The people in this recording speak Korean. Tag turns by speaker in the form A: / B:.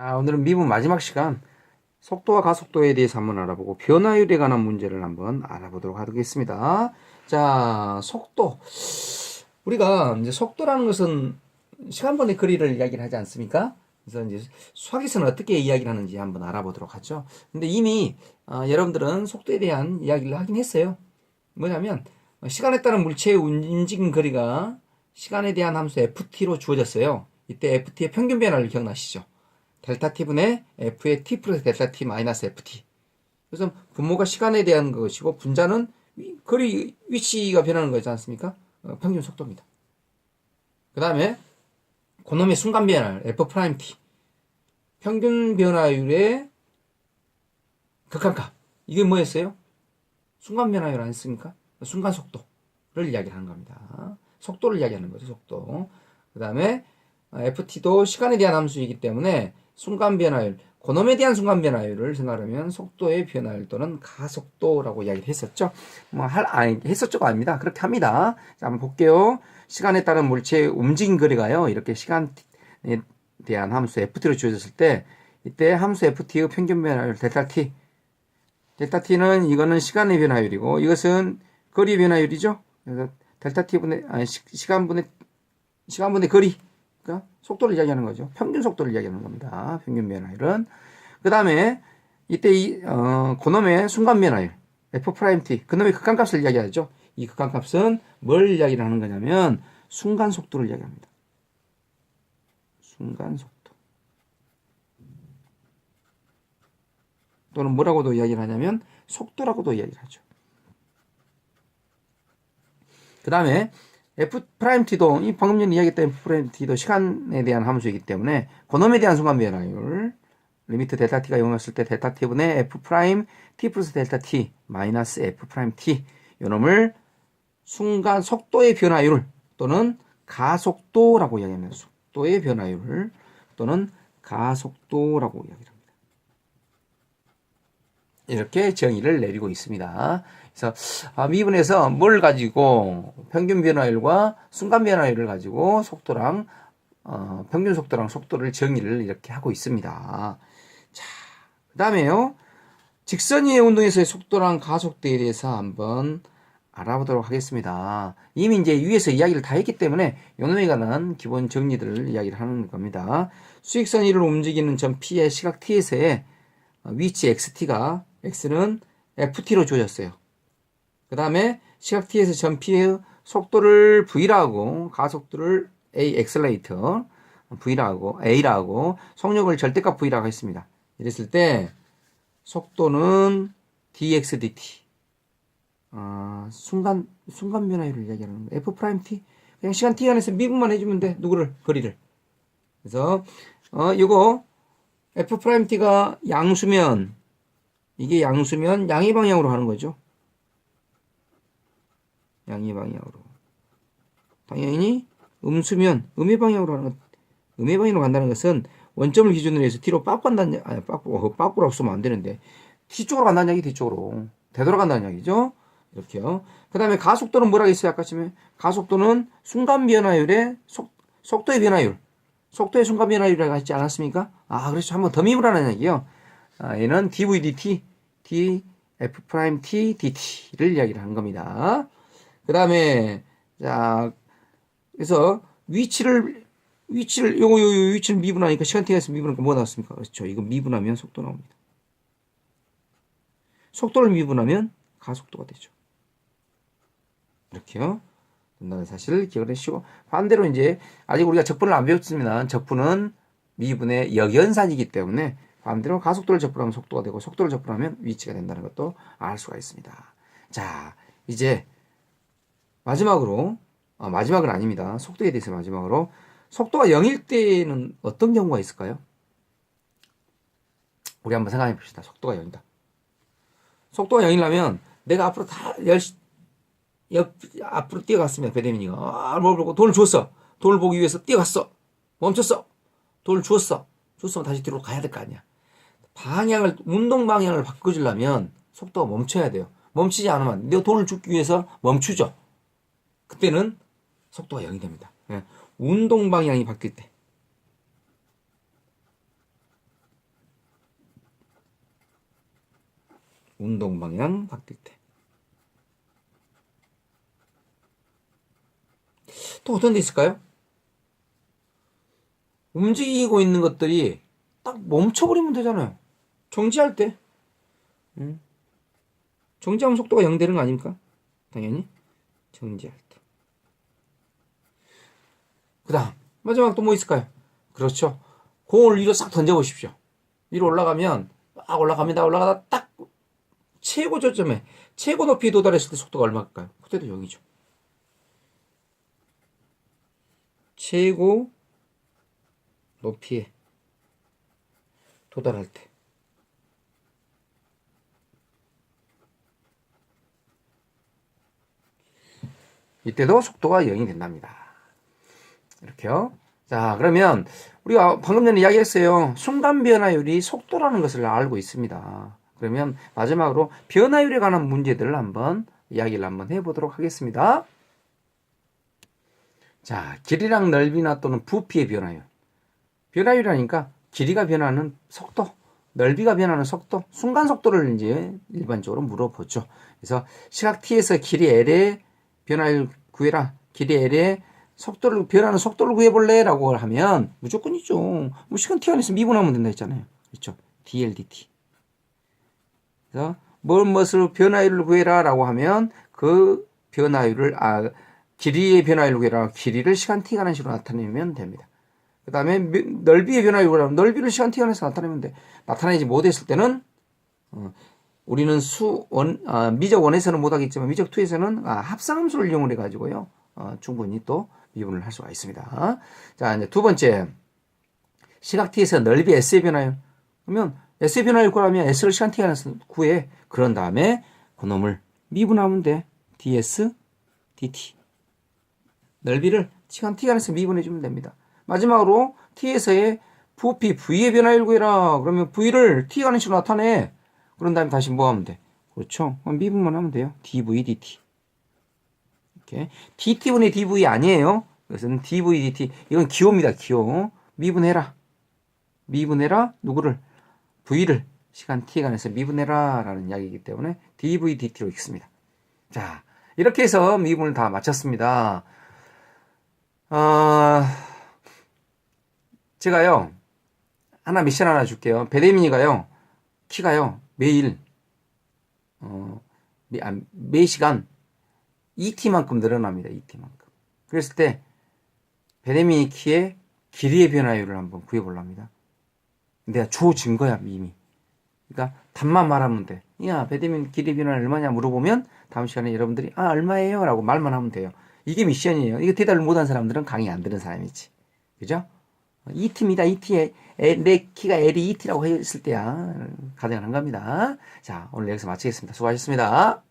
A: 오늘은 미분 마지막 시간 속도와 가속도에 대해서 한번 알아보고 변화율에 관한 문제를 한번 알아보도록 하겠습니다. 자, 속도. 우리가 이제 속도라는 것은 시간분의 거리를 이야기를 하지 않습니까? 그래서 이제 수학에서는 어떻게 이야기를 하는지 한번 알아보도록 하죠. 근데 이미 여러분들은 속도에 대한 이야기를 하긴 했어요. 뭐냐면 시간에 따른 물체의 움직임 거리가 시간에 대한 함수 ft로 주어졌어요. 이때 ft의 평균 변화를 기억나시죠? 델타 t분의 f의 t 플러스 델타 t 마이너스 ft. 그래서 분모가 시간에 대한 것이고 분자는 거리 위치가 변하는 거지 않습니까? 평균 속도입니다. 그 다음에 그놈의 순간 변화율 f'(t) 평균 변화율의 극한값. 이게 뭐였어요? 순간 변화율 아니었습니까? 순간 속도를 이야기를 하는 겁니다. 속도를 이야기하는 거죠. 속도. 그 다음에 ft도 시간에 대한 함수이기 때문에 순간 변화율, 그놈에 대한 순간 변화율을 생각하면 속도의 변화율 또는 가속도라고 이야기를 했었죠. 했었죠가 아닙니다. 그렇게 합니다. 자, 한번 볼게요. 시간에 따른 물체의 움직임 거리가요. 이렇게 시간에 대한 함수 ft로 주어졌을 때, 이때 함수 ft의 평균 변화율 델타 t. 델타 t는 이거는 시간의 변화율이고, 이것은 거리의 변화율이죠. 그래서 델타 t분의, 시간분의 거리. 그러니까 속도를 이야기하는 거죠. 평균 속도를 이야기하는 겁니다. 평균 변화율은. 그 다음에 이때 그놈의 순간 변화율 f'(t) 그놈의 극한값을 이야기하죠. 이 극한값은 뭘 이야기를 하는 거냐면 순간 속도를 이야기합니다. 순간 속도. 또는 뭐라고도 이야기를 하냐면 속도라고도 이야기를 하죠. 그 다음에 F'T도 방금 전에 이야기했던 F'T도 시간에 대한 함수이기 때문에 그놈에 대한 순간 변화율 리미트 델타 t가 0이었을 때 델타 t분의 F't 플러스 델타 t 마이너스 F'T 요놈을 순간 속도의 변화율 또는 가속도라고 이야기합니다. 속도의 변화율 또는 가속도라고 이야기합니다. 이렇게 정의를 내리고 있습니다. 그래서 미분에서 뭘 가지고 평균 변화율과 순간 변화율을 가지고 속도랑 평균 속도랑 속도를 정의를 이렇게 하고 있습니다. 자, 그다음에요. 직선이의 운동에서의 속도랑 가속도에 대해서 한번 알아보도록 하겠습니다. 이미 이제 위에서 이야기를 다 했기 때문에 요놈에 관한 기본 정리들을 이야기를 하는 겁니다. 수직선 위를 움직이는 점 P의 시각 T에서의 위치 XT가 X는 FT로 주어졌어요. 그 다음에 시각 T에서 점 P의 속도를 V라고 가속도를 A, 엑셀레이터 V라고 A라고 속력을 절대값 V라고 했습니다. 이랬을 때 속도는 dx dt 순간 변화율을 이야기하는 거예요. F'T 그냥 시간 t 안에서 미분만 해주면 돼. 누구를? 거리를. 그래서 이거 F'T가 양수면 이게 양수면 양의 방향으로 하는 거죠. 양의 방향으로. 당연히 음수면 음의 방향으로 하는 것. 음의 방향으로 간다는 것은 원점을 기준으로 해서 뒤로 빠꾸 간다는 빠꾸라고 쓰면 안 되는데 뒤쪽으로 간다는 얘기 뒤쪽으로 되돌아간다는 얘기죠. 이렇게요. 그 다음에 가속도는 뭐라고 했어요? 아까 전에 가속도는 순간 변화율의 속도의 변화율 속도의 순간 변화율이라고 했지 않았습니까? 그렇죠. 한번 더 미분하는 얘기요. 얘는 dv dt d f'(t) dt를 이야기를 하는 겁니다. 그 다음에 자 그래서 위치를 요거 위치를 미분하니까 시간 t가 있으면 미분하니까 뭐가 나왔습니까? 그렇죠. 이거 미분하면 속도 나옵니다. 속도를 미분하면 가속도가 되죠. 이렇게요. 된다는 사실을 기억을 해주시고 반대로 이제 아직 우리가 적분을 안 배웠습니다. 적분은 미분의 역연산이기 때문에 반대로 가속도를 적분하면 속도가 되고 속도를 적분하면 위치가 된다는 것도 알 수가 있습니다. 자, 이제 마지막으로 마지막은 아닙니다. 속도에 대해서 마지막으로 속도가 0일 때는 어떤 경우가 있을까요? 우리 한번 생각해 봅시다. 속도가 0이다. 속도가 0이라면 내가 앞으로 앞으로 뛰어갔으면 배대민이가 뭘 보고 돌을 주었어. 돌을 보기 위해서 뛰어갔어. 멈췄어. 돌을 주었으면 다시 뒤로 가야 될 거 아니야. 운동 방향을 바꿔주려면 속도가 멈춰야 돼요. 멈추지 않으면 내가 돌을 줍기 위해서 멈추죠. 그때는 속도가 0이 됩니다. 운동 방향이 바뀔 때. 운동 방향 바뀔 때. 또 어떤 데 있을까요? 움직이고 있는 것들이 딱 멈춰버리면 되잖아요. 정지할 때. 정지하면 속도가 0 되는 거 아닙니까? 당연히. 정지할 때. 그 다음, 마지막 또 뭐 있을까요? 그렇죠. 공을 위로 싹 던져보십시오. 위로 올라가면, 막 올라갑니다. 올라가다 딱 최고 저점에, 최고 높이에 도달했을 때 속도가 얼마일까요? 그때도 0이죠. 최고 높이에 도달할 때. 이때도 속도가 0이 된답니다. 이렇게요. 자, 그러면 우리가 방금 전에 이야기했어요. 순간 변화율이 속도라는 것을 알고 있습니다. 그러면 마지막으로 변화율에 관한 문제들을 한번 이야기를 한번 해보도록 하겠습니다. 자, 길이랑 넓이나 또는 부피의 변화율. 변화율이라니까 길이가 변하는 속도, 넓이가 변하는 속도, 순간 속도를 이제 일반적으로 물어보죠. 그래서 시각 t에서 길이 l의 변화율 구해라. 길이 l의 속도를 변하는 속도를 구해볼래? 라고 하면 무조건이죠. 뭐 시간 t 안에서 미분하면 된다 했잖아요. 그렇죠? dl dt. 그래서 무엇으로 변화율을 구해라 라고 하면 그 변화율을 길이의 변화율을 구해라. 길이를 시간 t가는 식으로 나타내면 됩니다. 그 다음에 넓이의 변화율을 구해라. 넓이를 시간 t간에서 나타내면 돼. 나타내지 못했을 때는 우리는 미적 1에서는 못하겠지만 미적 2에서는 합성함수를 이용을 해가지고요. 충분히 또 미분을 할 수가 있습니다. 자, 이제 두 번째. 시각 t에서 넓이 s의 변화율. 그러면 s의 변화율 구하면 s를 시간 t간에서 구해. 그런 다음에 그놈을 미분하면 돼. ds dt. 넓이를 시간 t간에서 미분해주면 됩니다. 마지막으로 t에서의 부피 v의 변화율 구해라. 그러면 v를 t간의 식으로 나타내. 그런 다음에 다시 뭐 하면 돼? 그렇죠. 미분만 하면 돼요. dv dt. 이렇게 dt분의 dv 아니에요. 그것은 dv dt. 이건 기호입니다. 기호. 미분해라. 미분해라. 누구를? v를 시간 t간에서 미분해라 라는 이야기이기 때문에 dv dt로 읽습니다. 자, 이렇게 해서 미분을 다 마쳤습니다. 제가요 미션 하나 줄게요. 배대민이가요 키가요 매일 매 시간 2t만큼 늘어납니다. 2t만큼. 그랬을 때 배대민이 키의 길이의 변화율을 한번 구해보랍니다. 내가 줘 증거야 이미. 그러니까 답만 말하면 돼. 야, 배대민 길이 변화율 얼마냐 물어보면 다음 시간에 여러분들이 얼마예요? 라고 말만 하면 돼요. 이게 미션이에요. 이거 대답을 못한 사람들은 강의 안 들은 사람이지. 그죠? 2t입니다. 2t. 내 키가 L이 2t라고 했을 때야. 가능한 겁니다. 자, 오늘 여기서 마치겠습니다. 수고하셨습니다.